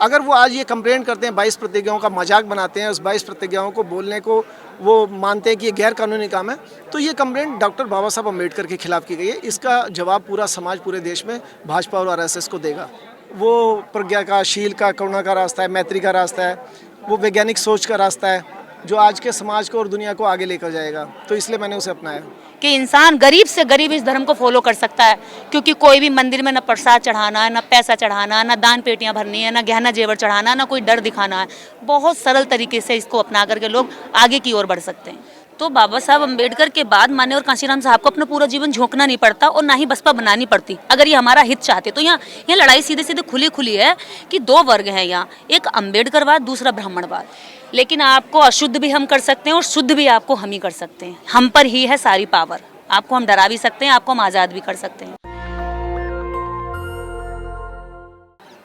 अगर वो आज ये कंप्लेन करते हैं, 22 प्रतिज्ञाओं का मजाक बनाते हैं, उस 22 प्रतिज्ञाओं को बोलने को वो मानते हैं कि ये गैर कानूनी काम है, तो ये कंप्लेंट डॉक्टर बाबा साहब अम्बेडकर के खिलाफ की गई है। इसका जवाब पूरा समाज, पूरे देश में भाजपा और आरएसएस को देगा। वो प्रज्ञा का, शील का, करुणा का रास्ता है, मैत्री का रास्ता है, वो वैज्ञानिक सोच का रास्ता है जो आज के समाज को और दुनिया को आगे लेकर जाएगा। तो इसलिए मैंने उसे अपनाया कि इंसान गरीब से गरीब इस धर्म को फॉलो कर सकता है, क्योंकि कोई भी मंदिर में न प्रसाद चढ़ाना है, न पैसा चढ़ाना है, न दान पेटियां भरनी है, न गहना जेवर चढ़ाना है, न कोई डर दिखाना है। बहुत सरल तरीके से इसको अपना करके लोग आगे की ओर बढ़ सकते हैं। तो बाबा साहब अम्बेडकर के बाद मान्यवर कांशीराम साहब को अपना पूरा जीवन झोंकना नहीं पड़ता और ना ही बसपा बनानी पड़ती, अगर ये हमारा हित चाहते। तो यहाँ लड़ाई सीधे सीधे खुली खुली है कि दो वर्ग हैं यहाँ, एक अम्बेडकरवाद, दूसरा ब्राह्मणवाद। लेकिन आपको अशुद्ध भी हम कर सकते हैं और शुद्ध भी आपको हम ही कर सकते हैं। हम पर ही है सारी पावर। आपको हम डरा भी सकते हैं, आपको हम आज़ाद भी कर सकते हैं।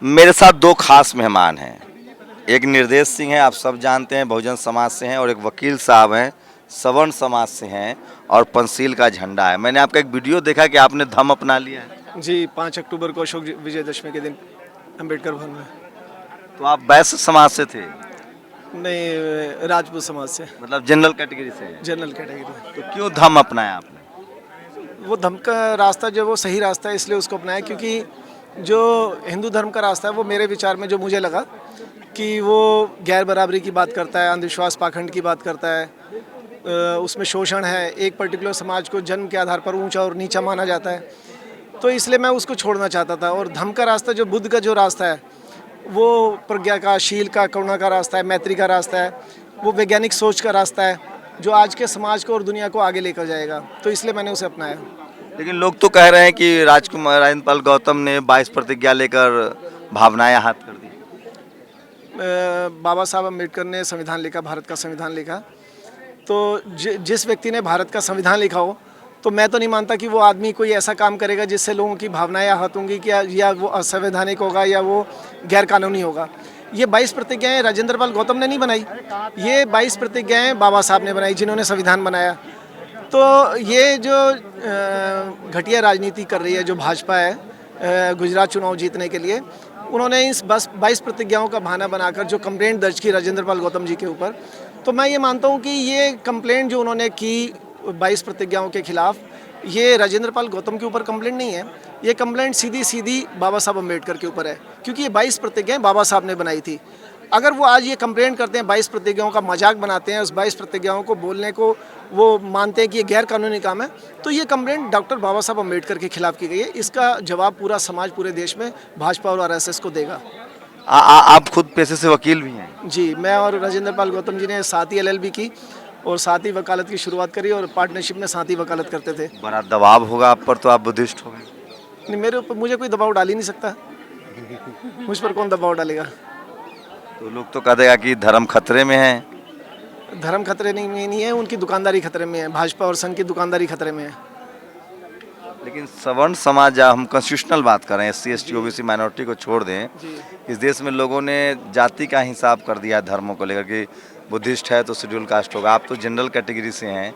मेरे साथ दो खास मेहमान हैं। एक निर्देश सिंह है, आप सब जानते हैं, बहुजन समाज से हैं, और एक वकील साहब हैं, सवर्ण समाज से हैं, और पंचशील का झंडा है। मैंने आपका एक वीडियो देखा कि आपने धम्म अपना लिया है। जी, 5 अक्टूबर को अशोक विजयदशमी के दिन अम्बेडकर भवन में। तो आप वैश्य समाज से थे? नहीं, राजपूत समाज से। मतलब जनरल कैटेगरी से? General category. तो क्यों धम्म अपनाया आपने? वो धर्म का रास्ता जो वो सही रास्ता है, इसलिए उसको अपनाया, क्योंकि जो हिंदू धर्म का रास्ता है वो मेरे विचार में, जो मुझे लगा कि वो गैर बराबरी की बात करता है, अंधविश्वास, पाखंड की बात करता है, उसमें शोषण है, एक पर्टिकुलर समाज को जन्म के आधार पर ऊंचा और नीचा माना जाता है। तो इसलिए मैं उसको छोड़ना चाहता था। और धर्म का रास्ता, जो बुद्ध का जो रास्ता है, वो प्रज्ञा का, शील का, करुणा का रास्ता है, मैत्री का रास्ता है, वो वैज्ञानिक सोच का रास्ता है जो आज के समाज को और दुनिया को आगे लेकर जाएगा। तो इसलिए मैंने उसे अपनाया। लेकिन लोग तो कह रहे हैं कि राजेंद्र पाल गौतम ने 22 प्रतिज्ञा लेकर भावनाएं आहत कर दी। बाबा साहब अम्बेडकर ने संविधान लिखा, भारत का संविधान लिखा। तो जिस व्यक्ति ने भारत का संविधान लिखा हो, तो मैं तो नहीं मानता कि वो आदमी कोई ऐसा काम करेगा जिससे लोगों की भावनाएं आहत होंगी, कि या वो असंवैधानिक होगा या वो गैर कानूनी होगा। ये 22 प्रतिज्ञाएं राजेंद्र पाल गौतम ने नहीं बनाई, ये 22 प्रतिज्ञाएं बाबा साहब ने बनाई, जिन्होंने संविधान बनाया। तो ये जो घटिया राजनीति कर रही है जो भाजपा है गुजरात चुनाव जीतने के लिए, उन्होंने इस 22 प्रतिज्ञाओं का बहाना बनाकर जो कंप्लेंट दर्ज की राजेंद्र पाल गौतम जी के ऊपर, तो मैं ये मानता हूँ कि ये कंप्लेंट जो उन्होंने की 22 प्रतिज्ञाओं के खिलाफ, ये राजेंद्र पाल गौतम के ऊपर कंप्लेंट नहीं है, ये कंप्लेंट सीधी सीधी बाबा साहब अम्बेडकर के ऊपर है, क्योंकि ये 22 प्रतिज्ञाएं बाबा साहब ने बनाई थी। अगर वो आज ये कंप्लेंट करते हैं, 22 प्रतिज्ञाओं का मजाक बनाते हैं, उस 22 प्रतिज्ञाओं को बोलने को वो मानते हैं कि ये गैर कानूनी काम है, तो ये कंप्लेंट डॉक्टर बाबा साहब अम्बेडकर के खिलाफ की गई है। इसका जवाब पूरा समाज, पूरे देश में भाजपा और आरएसएस को देगा। आप खुद पेशे से वकील भी हैं? जी, मैं और राजेंद्र पाल गौतम जी ने साथ ही LLB की और साथ ही वकालत की शुरुआत करी, और पार्टनरशिप में साथ ही वकालत करते थे। बड़ा दबाव होगा आप पर, तो आप बुद्धिस्ट हो गए? नहीं, मेरे ऊपर मुझे कोई दबाव डाल ही नहीं सकता। मुझ पर कौन दबाव डालेगा? तो लोग तो कह देगा कि धर्म खतरे में है। धर्म खतरे नहीं है, उनकी दुकानदारी खतरे में है, भाजपा और संघ की दुकानदारी खतरे में है। लेकिन सवर्ण समाज, हम कॉन्स्टिट्यूशनल बात कर रहे हैं, SC ST OBC माइनॉरिटी को छोड़ दें, इस देश में लोगों ने जाति का हिसाब कर दिया धर्मों को लेकर कि बुद्धिस्ट है तो शेड्यूल कास्ट होगा। आप तो जनरल कैटेगरी से हैं,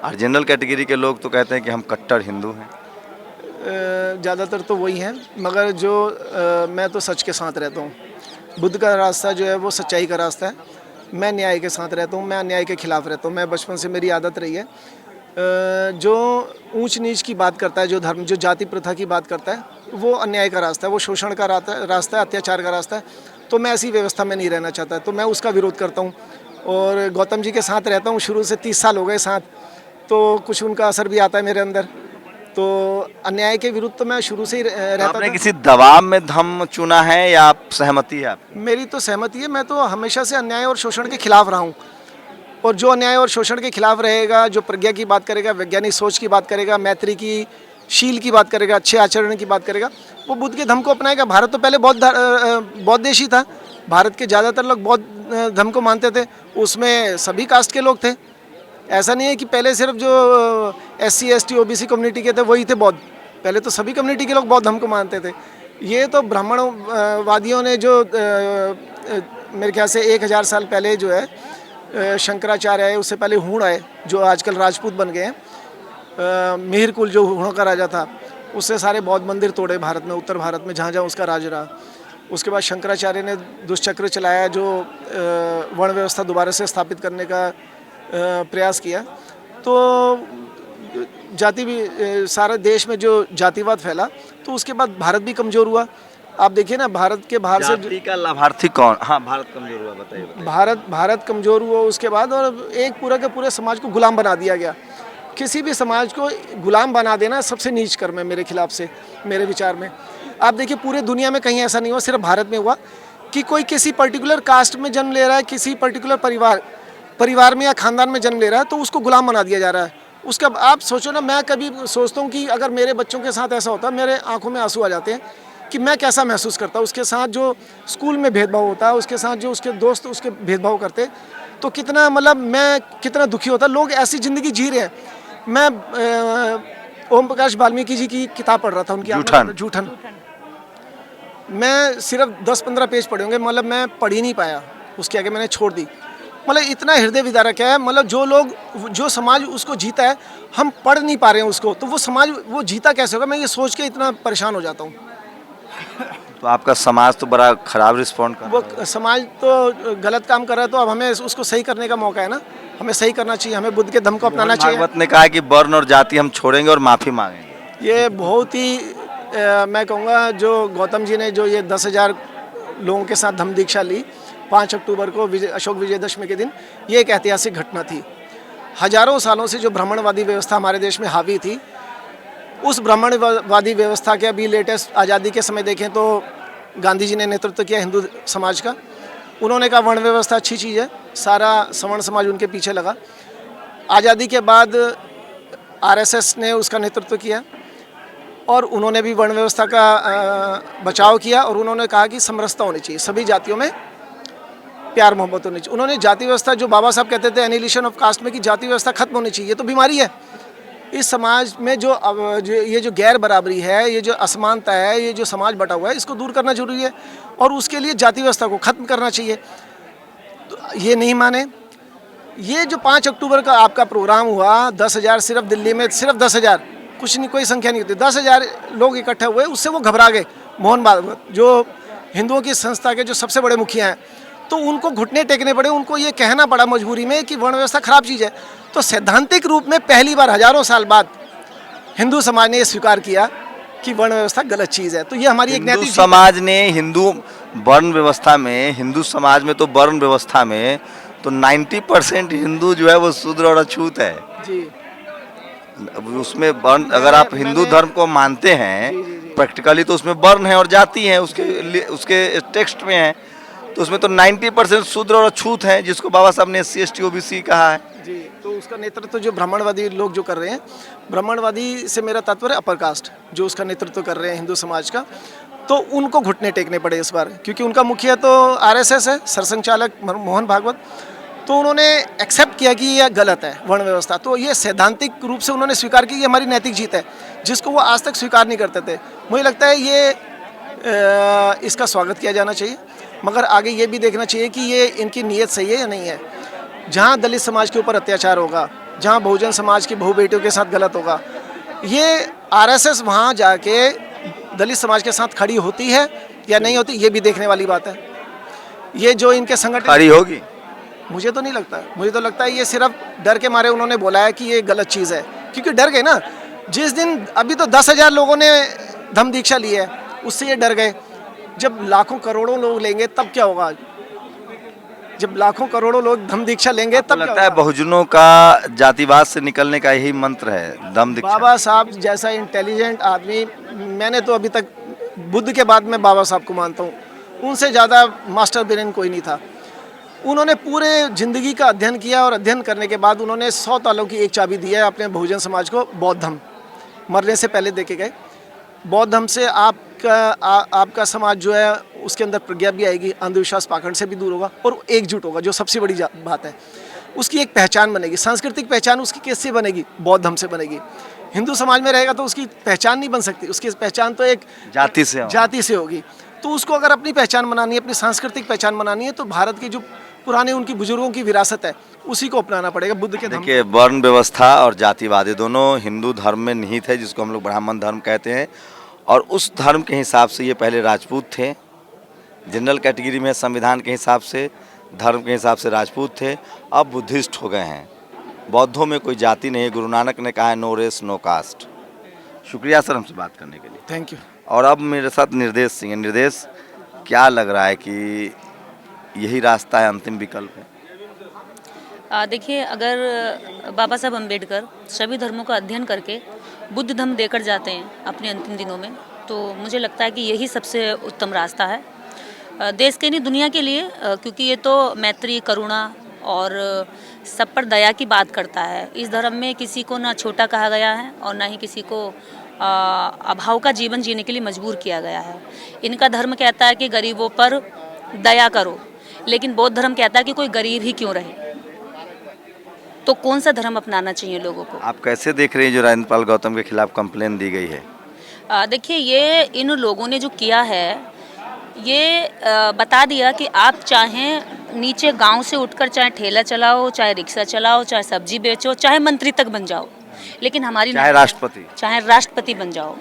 और जनरल कैटेगरी के लोग तो कहते हैं कि हम कट्टर हिंदू हैं। ज़्यादातर तो वही हैं, मगर जो मैं तो सच के साथ रहता हूँ। बुद्ध का रास्ता जो है वो सच्चाई का रास्ता है। मैं न्याय के साथ रहता हूँ, मैं अन्याय के खिलाफ रहता हूँ। मैं बचपन से मेरी आदत रही है, जो ऊंच नीच की बात करता है, जो धर्म, जो जाति प्रथा की बात करता है, वो अन्याय का रास्ता है, वो शोषण का रास्ता है, अत्याचार का रास्ता है। तो मैं ऐसी व्यवस्था में नहीं रहना चाहता, तो मैं उसका विरोध करता हूँ। और गौतम जी के साथ रहता हूँ शुरू से, 30 साल हो गए साथ, तो कुछ उनका असर भी आता है मेरे अंदर। तो अन्याय के विरुद्ध तो मैं शुरू से ही रहता था। आपने किसी दबाव में धम्म चुना है या आप सहमति है आप? मेरी तो सहमति है, मैं तो हमेशा से अन्याय और शोषण के खिलाफ रहा हूँ। और जो अन्याय और शोषण के खिलाफ रहेगा, जो प्रज्ञा की बात करेगा, वैज्ञानिक सोच की बात करेगा, मैत्री की, शील की बात करेगा, अच्छे आचरण की बात करेगा, वो बुद्ध के धर्म को अपनाएगा। भारत तो पहले बौद्ध देश ही था। भारत के ज़्यादातर लोग बौद्ध धर्म को मानते थे, उसमें सभी कास्ट के लोग थे। ऐसा नहीं है कि पहले सिर्फ जो SC ST OBC कम्युनिटी के थे वही थे बौद्ध, पहले तो सभी कम्युनिटी के लोग बौद्ध धर्म को मानते थे। ये तो ब्राह्मणवादियों ने जो मेरे ख्याल से 1000 साल पहले जो है शंकराचार्य आए, उससे पहले हूण आए जो आजकल राजपूत बन गए हैं। मिहिर कुल जो हूणों का राजा था, उससे सारे बौद्ध मंदिर तोड़े भारत में, उत्तर भारत में, जहाँ जहाँ उसका राज रहा। उसके बाद शंकराचार्य ने दुष्चक्र चलाया, जो वर्ण व्यवस्था दोबारा से स्थापित करने का प्रयास किया। तो जाति भी सारे देश में जो जातिवाद फैला, तो उसके बाद भारत भी कमज़ोर हुआ। आप देखिए ना, भारत के बाहर से जाति का लाभार्थी कौन? हाँ, भारत कमजोर हुआ, बताइए। भारत कमज़ोर हुआ उसके बाद, और एक पूरा के पूरे समाज को गुलाम बना दिया गया। किसी भी समाज को गुलाम बना देना सबसे नीच कर्म है मेरे खिलाफ से, मेरे विचार में। आप देखिए पूरे दुनिया में कहीं ऐसा नहीं हुआ, सिर्फ भारत में हुआ कि कोई किसी पर्टिकुलर कास्ट में जन्म ले रहा है, किसी पर्टिकुलर परिवार में या ख़ानदान में जन्म ले रहा है, तो उसको गुलाम बना दिया जा रहा है। उसका आप सोचो ना, मैं कभी सोचता हूँ कि अगर मेरे बच्चों के साथ ऐसा होता, मेरे आंखों में आंसू आ जाते हैं कि मैं कैसा महसूस करता। उसके साथ जो स्कूल में भेदभाव होता है, उसके साथ जो उसके दोस्त उसके भेदभाव करते, तो कितना मतलब मैं कितना दुखी होता। लोग ऐसी ज़िंदगी जी रहे हैं। मैं ओम प्रकाश वाल्मीकि जी की किताब पढ़ रहा था, उनकी जूठन। मैं सिर्फ 10-15 पेज पढ़े होंगे, मतलब मैं पढ़ ही नहीं पाया, उसके आगे मैंने छोड़ दी। मतलब इतना हृदय विदारक है। मतलब जो समाज उसको जीता है, हम पढ़ नहीं पा रहे हैं उसको, तो वो समाज वो जीता कैसे होगा? मैं ये सोच के इतना परेशान हो जाता हूँ। तो आपका समाज तो बड़ा खराब रिस्पॉन्ड कर रहा है। वो समाज तो गलत काम कर रहा है, तो अब हमें उसको सही करने का मौका है ना, हमें सही करना चाहिए, हमें बुद्ध के धम्म को अपनाना चाहिए। भागवत ने कहा है कि वर्ण और जाति हम छोड़ेंगे और माफ़ी मांगेंगे। ये बहुत ही मैं कहूँगा, जो गौतम जी ने जो ये 10,000 लोगों के साथ धम्म दीक्षा ली 5 अक्टूबर को, अशोक विजयदशमी के दिन, ये एक ऐतिहासिक घटना थी। हजारों सालों से जो ब्राह्मणवादी व्यवस्था हमारे देश में हावी थी, उस ब्राह्मणवादी व्यवस्था के अभी लेटेस्ट आज़ादी के समय देखें तो गांधी जी ने नेतृत्व किया हिंदू समाज का। उन्होंने कहा वर्ण व्यवस्था अच्छी चीज़ है, सारा सवर्ण समाज उनके पीछे लगा। आज़ादी के बाद आरएसएस ने उसका नेतृत्व किया और उन्होंने भी वर्ण व्यवस्था का बचाव किया, और उन्होंने कहा कि समरसता होनी चाहिए, सभी जातियों में प्यार मोहब्बत होनी चाहिए। उन्होंने जाति व्यवस्था, जो बाबा साहब कहते थे एनिहिलेशन ऑफ कास्ट में, कि जाति व्यवस्था खत्म होनी चाहिए। ये तो बीमारी है इस समाज में। ये जो गैर बराबरी है, ये जो असमानता है, ये जो समाज बटा हुआ है, इसको दूर करना जरूरी है, और उसके लिए जाति व्यवस्था को ख़त्म करना चाहिए। तो ये नहीं माने। ये जो 5 अक्टूबर का आपका प्रोग्राम हुआ, 10,000 सिर्फ दिल्ली में, सिर्फ 10,000, कुछ नहीं, कोई संख्या नहीं होती, 10,000 लोग इकट्ठे हुए, उससे वो घबरा गए। मोहन भागवत जो हिंदुओं की संस्था के जो सबसे बड़े मुखिया हैं, तो उनको घुटने टेकने पड़े, उनको ये कहना पड़ा मजबूरी में कि वर्ण व्यवस्था खराब चीज़ है। तो सैद्धांतिक रूप में पहली बार हजारों साल बाद हिंदू समाज ने ये स्वीकार किया कि वर्ण व्यवस्था गलत चीज़ है। तो ये हमारी एक नैतिक समाज ने हिंदू वर्ण व्यवस्था में, हिंदू समाज में तो वर्ण व्यवस्था में तो 90% हिंदू जो है वो शूद्र और अछूत है जी। उसमें वर्ण, अगर आप हिंदू धर्म को मानते हैं प्रैक्टिकली, तो उसमें वर्ण है और जाति है, उसके टेक्स्ट में है। तो उसमें तो 90% शूद्र और अछूत हैं, जिसको बाबा साहब ने SC ST OBC कहा है जी। तो उसका नेतृत्व जो ब्राह्मणवादी लोग जो कर रहे हैं, ब्राह्मणवादी से मेरा तात्पर्य अपर कास्ट, जो उसका नेतृत्व कर रहे हैं हिंदू समाज का, तो उनको घुटने टेकने पड़े इस बार, क्योंकि उनका मुखिया तो RSS है, सरसंघचालक मोहन भागवत। तो उन्होंने एक्सेप्ट किया कि यह गलत है वर्ण व्यवस्था। तो ये सैद्धांतिक रूप से उन्होंने स्वीकार किया कि हमारी नैतिक जीत है, जिसको वो आज तक स्वीकार नहीं करते थे। मुझे लगता है ये इसका स्वागत किया जाना चाहिए, मगर आगे ये भी देखना चाहिए कि ये इनकी नीयत सही है या नहीं है। जहाँ दलित समाज के ऊपर अत्याचार होगा, जहाँ बहुजन समाज की बहू बेटियों के साथ गलत होगा, ये RSS वहाँ जाके दलित समाज के साथ खड़ी होती है या नहीं होती, ये भी देखने वाली बात है। ये जो इनके संगठन खड़ी होगी, मुझे तो नहीं लगता। मुझे तो लगता है ये सिर्फ डर के मारे उन्होंने बोला है कि ये गलत चीज़ है, क्योंकि डर गए ना। जिस दिन अभी तो 10,000 लोगों ने धम्म दीक्षा ली है, उससे ये डर गए। जब लाखों करोड़ों लोग लेंगे तब क्या होगा? जब लाखों करोड़ों लोग धम्म दीक्षा लेंगे तब लगता है बहुजनों का जातिवाद से निकलने का यही मंत्र है धम्म दीक्षा। बाबा साहब जैसा इंटेलिजेंट आदमी, मैंने तो अभी तक बुद्ध के बाद में बाबा साहब को मानता हूँ, उनसे ज़्यादा मास्टर ब्रेन कोई नहीं था। उन्होंने पूरे ज़िंदगी का अध्ययन किया, और अध्ययन करने के बाद उन्होंने 100 तालों की एक चाबी दी है अपने बहुजन समाज को, बौद्ध धम्म। मरने से पहले देके गए। बौद्ध धम्म से आपका समाज जो है उसके अंदर प्रज्ञा भी आएगी, अंधविश्वास पाखंड से भी दूर होगा, और एकजुट होगा, जो सबसे बड़ी बात है। उसकी एक पहचान बनेगी, सांस्कृतिक पहचान उसकी किससे बनेगी? बौद्ध धम्म से बनेगी। हिंदू समाज में रहेगा तो उसकी पहचान नहीं बन सकती, उसकी पहचान तो एक जाति से होगी। तो उसको अगर अपनी पहचान बनानी है, अपनी सांस्कृतिक पहचान बनानी है, तो भारत की जो पुराने उनकी बुजुर्गों की विरासत है उसी को अपनाना पड़ेगा, बुद्ध के धम्म। देखिए, वर्ण व्यवस्था और जातिवाद दोनों हिंदू धर्म में निहित है, जिसको हम लोग ब्राह्मण धर्म कहते हैं। और उस धर्म के हिसाब से ये पहले राजपूत थे, जनरल कैटेगरी में संविधान के हिसाब से, धर्म के हिसाब से राजपूत थे, अब बुद्धिस्ट हो गए हैं। बौद्धों में कोई जाति नहीं है, गुरु नानक ने कहा है नो रेस नो कास्ट। शुक्रिया सर हमसे बात करने के लिए। Thank you. और अब मेरे साथ निर्देश सिंह है। निर्देश, क्या लग रहा है कि यही रास्ता है, अंतिम विकल्प है? देखिए, अगर बाबा साहब अम्बेडकर सभी धर्मों का अध्ययन करके बुद्ध धम्म देकर जाते हैं अपने अंतिम दिनों में, तो मुझे लगता है कि यही सबसे उत्तम रास्ता है देश के नहीं दुनिया के लिए, क्योंकि ये तो मैत्री, करुणा और सब पर दया की बात करता है। इस धर्म में किसी को ना छोटा कहा गया है और ना ही किसी को अभाव का जीवन जीने के लिए मजबूर किया गया है। इनका धर्म कहता है कि गरीबों पर दया करो, लेकिन बौद्ध धर्म कहता है कि कोई गरीब ही क्यों रहे। तो कौन सा धर्म अपनाना चाहिए लोगों को? आप कैसे देख रहे हैं जो राजेंद्र पाल गौतम के खिलाफ कंप्लेन दी गई है? देखिए, ये इन लोगों ने जो किया है, ये बता दिया कि आप चाहें नीचे गांव से उठकर चाहे ठेला चलाओ, चाहे रिक्शा चलाओ, चाहे सब्जी बेचो, चाहे मंत्री तक बन जाओ, लेकिन हमारी चाहे राष्ट्रपति बन जाओ,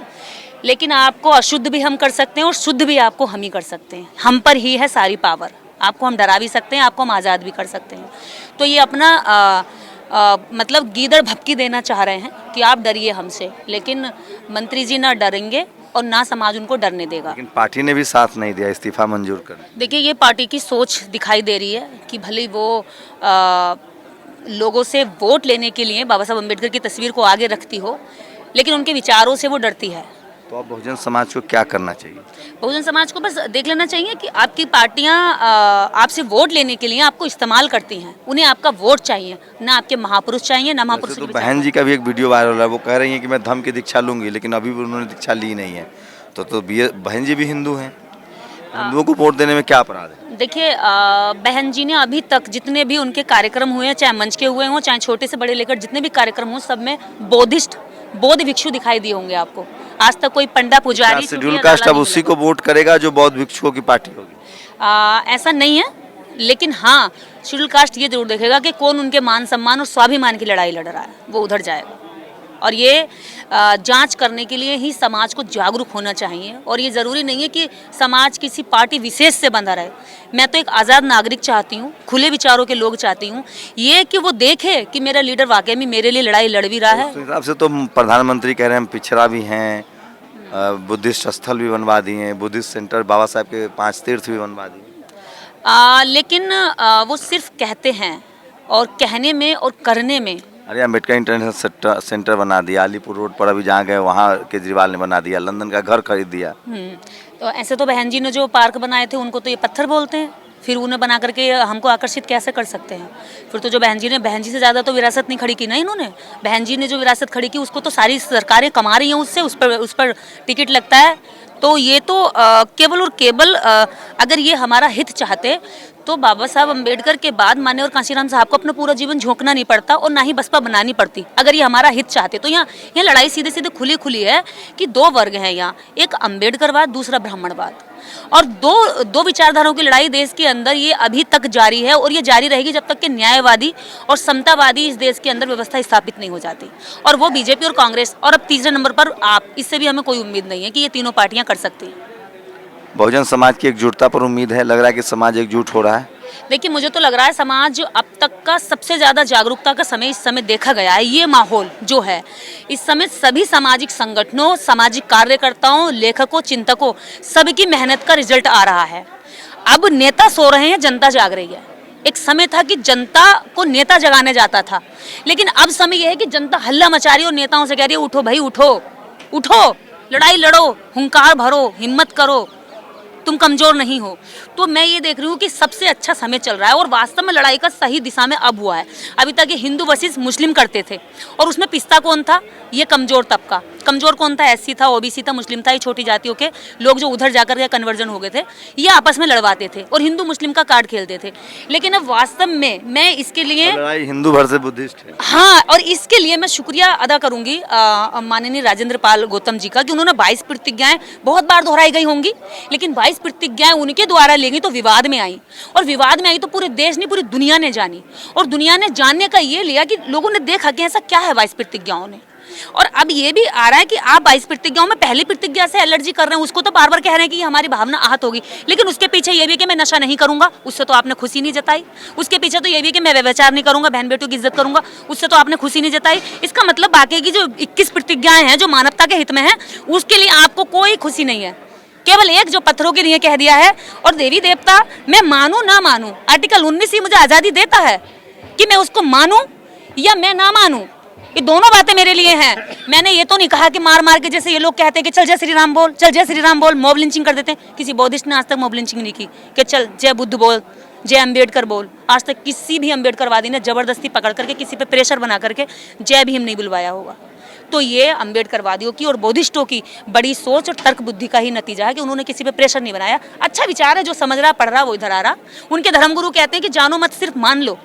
लेकिन आपको अशुद्ध भी हम कर सकते हैं और शुद्ध भी आपको हम ही कर सकते हैं। हम पर ही है सारी पावर। आपको हम डरा भी सकते हैं, आपको हम आज़ाद भी कर सकते हैं। तो ये अपना मतलब गीदड़ भपकी देना चाह रहे हैं कि आप डरिए हमसे, लेकिन मंत्री जी ना डरेंगे और ना समाज उनको डरने देगा। लेकिन पार्टी ने भी साथ नहीं दिया इस्तीफा मंजूर करने। देखिए, ये पार्टी की सोच दिखाई दे रही है कि भले वो लोगों से वोट लेने के लिए बाबा साहब अम्बेडकर की तस्वीर को आगे रखती हो, लेकिन उनके विचारों से वो डरती है। तो अब बहुजन समाज को क्या करना चाहिए? बहुजन समाज को बस देख लेना चाहिए कि आपकी पार्टियां आपसे वोट लेने के लिए आपको इस्तेमाल करती हैं। उन्हें आपका वोट चाहिए, ना आपके महापुरुष चाहिए, ना महापुरुष। तो बहन जी का भी एक वीडियो वायरल है, वो कह रही हैं कि मैं धम्म की दीक्षा लूंगी, लेकिन अभी भी उन्होंने दीक्षा ली नहीं है। तो बहन जी भी हिंदू हैं, हिंदुओं को वोट देने में क्या अपराध है? देखिए, बहन जी ने अभी तक जितने भी उनके कार्यक्रम हुए हैं, चाहे मंच के हुए हों, चाहे छोटे से बड़े लेकर जितने भी कार्यक्रम हों, सब में बौद्ध भिक्षु दिखाई दिए होंगे आपको। आज तक कोई पंडा पुजारी, शेड्यूल कास्ट अब उसी को वोट करेगा जो बौद्ध भिक्षुओं की पार्टी होगी? ऐसा नहीं है, लेकिन हाँ, शेड्यूल कास्ट ये जरूर देखेगा कि कौन उनके मान सम्मान और स्वाभिमान की लड़ाई लड़ रहा है, वो उधर जाएगा। और ये जांच करने के लिए ही समाज को जागरूक होना चाहिए, और ये ज़रूरी नहीं है कि समाज किसी पार्टी विशेष से बंधा रहे। मैं तो एक आज़ाद नागरिक चाहती हूँ, खुले विचारों के लोग चाहती हूँ, ये कि वो देखे कि मेरा लीडर वाकई में मेरे लिए लड़ाई लड़ भी रहा है। उस हिसाब से तो प्रधानमंत्री कह रहे हैं हम पिछड़ा भी हैं, बुद्धिस्ट स्थल भी बनवा दिए हैं, बुद्धिस्ट सेंटर, बाबा साहब के 5 तीर्थ भी बनवा दिए। लेकिन वो सिर्फ कहते हैं, और कहने में और करने में। अरे अम्बेडकर इंटरनेशनल सेंटर बना दिया, अलीपुर रोड पर अभी जहाँ गए वहाँ केजरीवाल ने बना दिया, लंदन का घर खरीद दिया। तो ऐसे तो बहन जी ने जो पार्क बनाए थे उनको तो ये पत्थर बोलते हैं, फिर उन्हें बना करके हमको आकर्षित कैसे कर सकते हैं? फिर तो जो बहन जी से ज़्यादा तो विरासत नहीं खड़ी की ना इन्होंने। बहन जी ने जो विरासत खड़ी की उसको तो सारी सरकारें कमा रही हैं उससे, उस पर टिकट लगता है। तो ये तो केवल और केवल अगर ये हमारा हित चाहते तो बाबा साहब अम्बेडकर के बाद माननीय और कांशीराम साहब को अपना पूरा जीवन झोंकना नहीं पड़ता और ना ही बसपा बनानी पड़ती। अगर ये हमारा हित चाहते तो यहाँ लड़ाई सीधे सीधे खुली है कि 2 वर्ग हैं यहाँ, एक अम्बेडकरवाद, दूसरा ब्राह्मणवाद, और दो विचारधाराओं की लड़ाई देश के अंदर ये अभी तक जारी है, और ये जारी रहेगी जब तक कि न्यायवादी और समतावादी इस देश के अंदर व्यवस्था स्थापित नहीं हो जाती। और वो बीजेपी और कांग्रेस, और अब तीसरे नंबर पर आप, इससे भी हमें कोई उम्मीद नहीं है कि ये तीनों पार्टियां कर सकती हैं। बहुजन समाज की एकजुटता पर उम्मीद है, लग रहा है कि समाज एकजुट हो रहा है। देखिए, मुझे तो लग रहा है समाज अब तक का सबसे ज़्यादा जागरूकता का समय इस समय देखा गया है। ये माहौल जो है इस समय सभी सामाजिक संगठनों, सामाजिक कार्यकर्ताओं, लेखकों, चिंतकों, सबकी मेहनत का रिजल्ट आ रहा है। अब नेता सो रहे हैं, जनता जाग रही है। एक समय था कि जनता को नेता जगाने जाता था, लेकिन अब समय यह है कि जनता हल्ला मचा रही है और नेताओं से कह रही है उठो भाई, उठो, लड़ाई लड़ो, हुंकार भरो, हिम्मत करो, तुम कमजोर नहीं हो। तो मैं ये देख रही हूँ कि सबसे अच्छा समय चल रहा है, और वास्तव में लड़ाई का सही दिशा में अब हुआ है। अभी तक ये हिंदू वर्सेस मुस्लिम करते थे, और उसमें पिस्ता कौन था? ये कमजोर तबका। कमजोर कौन था? एससी था, ओबीसी था, मुस्लिम था, ये छोटी जातियों के लोग जो उधर जाकर के कन्वर्जन हो गए थे, ये आपस में लड़वाते थे और हिंदू मुस्लिम का कार्ड खेलते थे। लेकिन अब वास्तव में मैं इसके लिए लड़ाई हिंदू भर से बुद्धिस्ट है। हाँ, और इसके लिए मैं शुक्रिया अदा करूंगी माननीय राजेंद्र पाल गौतम जी का, कि उन्होंने 22 प्रतिज्ञाएं बहुत बार दोहराई गई होंगी, लेकिन 22 प्रतिज्ञाएं उनके द्वारा ली गई तो विवाद में आई, और विवाद में आई तो पूरे देश ने, पूरी दुनिया ने जानी, और दुनिया ने जानने का ये लिया कि लोगों ने देखा कि ऐसा क्या है 22 प्रतिज्ञाओं ने। और अब ये भी आ रहा है कि आप 22 प्रतिज्ञाओं में पहली प्रतिज्ञा से एलर्जी कर रहे हैं, उसको तो बार बार कह रहे हैं कि हमारी भावना आहत होगी, लेकिन उसके पीछे ये भी है कि मैं नशा नहीं करूंगा, उससे तो आपने खुशी नहीं जताई। उसके पीछे तो ये भी है कि मैं व्यभिचार नहीं करूंगा, बहन बेटियों की इज्जत करूंगा, उससे तो आपने खुशी नहीं जताई। इसका मतलब बाकी की जो 21 प्रतिज्ञाएं हैं जो मानवता के हित में है, उसके लिए आपको कोई खुशी नहीं है। केवल एक जो पत्थरों के लिए कह दिया है। और देवी देवता मैं मानूं ना मानूं, आर्टिकल 19 ही मुझे आज़ादी देता है कि मैं उसको मानूं या मैं ना मानूं, ये दोनों बातें मेरे लिए हैं। मैंने ये तो नहीं कहा कि मार मार के, जैसे ये लोग कहते हैं कि चल जय श्री राम बोल, चल जय श्री राम बोल, मॉब लिंचिंग कर देते हैं। किसी बौद्धिस्ट ने आज तक मॉब लिंचिंग नहीं की कि चल जय बुद्ध बोल, जय अम्बेडकर बोल। आज तक किसी भी अम्बेडकरवादी ने जबरदस्ती पकड़ करके, किसी पे प्रेशर बना करके जय भीम नहीं बुलवाया होगा। तो ये अम्बेडकरवादियों की और बौद्धिस्टों की बड़ी सोच और तर्क बुद्धि का ही नतीजा है कि उन्होंने किसी पे प्रेशर नहीं बनाया। अच्छा विचार है, जो समझ रहा पढ़ रहा वो इधर आ रहा। उनके धर्मगुरु कहते हैं कि जानो मत, सिर्फ मान लो।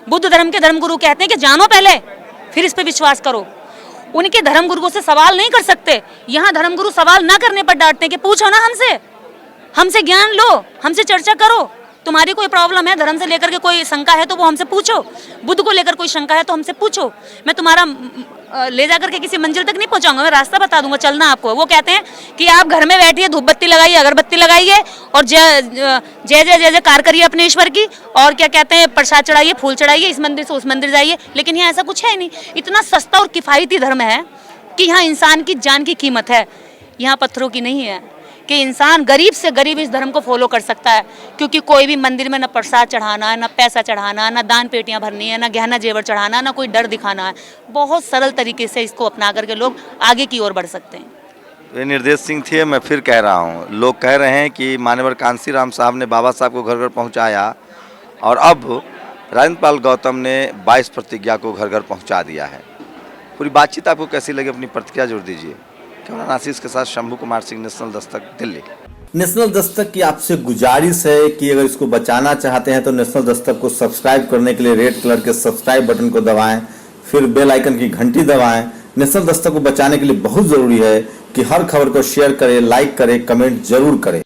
बुद्ध धर्म के धर्मगुरु कहते हैं कि जानो पहले, फिर इस पे विश्वास करो। उनके धर्मगुरु से सवाल नहीं कर सकते। यहाँ धर्मगुरु सवाल ना करने पर डांटते हैं कि पूछो ना हमसे ज्ञान लो, हमसे चर्चा करो। तुम्हारी कोई प्रॉब्लम है, धर्म से लेकर के कोई शंका है तो वो हमसे पूछो, बुद्ध को लेकर कोई शंका है तो हमसे पूछो। मैं तुम्हारा ले जाकर के किसी मंजिल तक नहीं पहुंचाऊंगा, मैं रास्ता बता दूंगा, चलना आपको। वो कहते हैं कि आप घर में बैठिए, धूप बत्ती लगाइए, अगरबत्ती लगाइए और जय जय जय जय कार करिए अपने ईश्वर की, और क्या कहते हैं प्रसाद चढ़ाइए, फूल चढ़ाइए, इस मंदिर से उस मंदिर जाइए। लेकिन यहाँ ऐसा कुछ है ही नहीं। इतना सस्ता और किफ़ायती धर्म है कि यहाँ इंसान की जान की कीमत है, यहाँ पत्थरों की नहीं है। कि इंसान गरीब से गरीब इस धर्म को फॉलो कर सकता है, क्योंकि कोई भी मंदिर में ना प्रसाद चढ़ाना है, ना पैसा चढ़ाना, ना दान पेटियां भरनी है, ना गहना जेवर चढ़ाना, ना कोई डर दिखाना है। बहुत सरल तरीके से इसको अपना करके लोग आगे की ओर बढ़ सकते हैं। ये निर्देश सिंह थे। मैं फिर कह रहा हूँ, लोग कह रहे हैं कि मान्यवर कांसी राम साहब ने बाबा साहब को घर घर पहुँचाया और अब राजेंद्र पाल गौतम ने 22 प्रतिज्ञा को घर घर पहुँचा दिया है। पूरी बातचीत आपको कैसी लगी, अपनी प्रतिक्रिया जोड़ दीजिए। कैमरा आशीष के साथ शंभू कुमार सिंह, नेशनल दस्तक, दिल्ली। नेशनल दस्तक की आपसे गुजारिश है कि अगर इसको बचाना चाहते हैं तो नेशनल दस्तक को सब्सक्राइब करने के लिए रेड कलर के सब्सक्राइब बटन को दबाएं, फिर बेल आइकन की घंटी दबाएं। नेशनल दस्तक को बचाने के लिए बहुत जरूरी है कि हर खबर को शेयर करें, लाइक करें, कमेंट जरूर करें।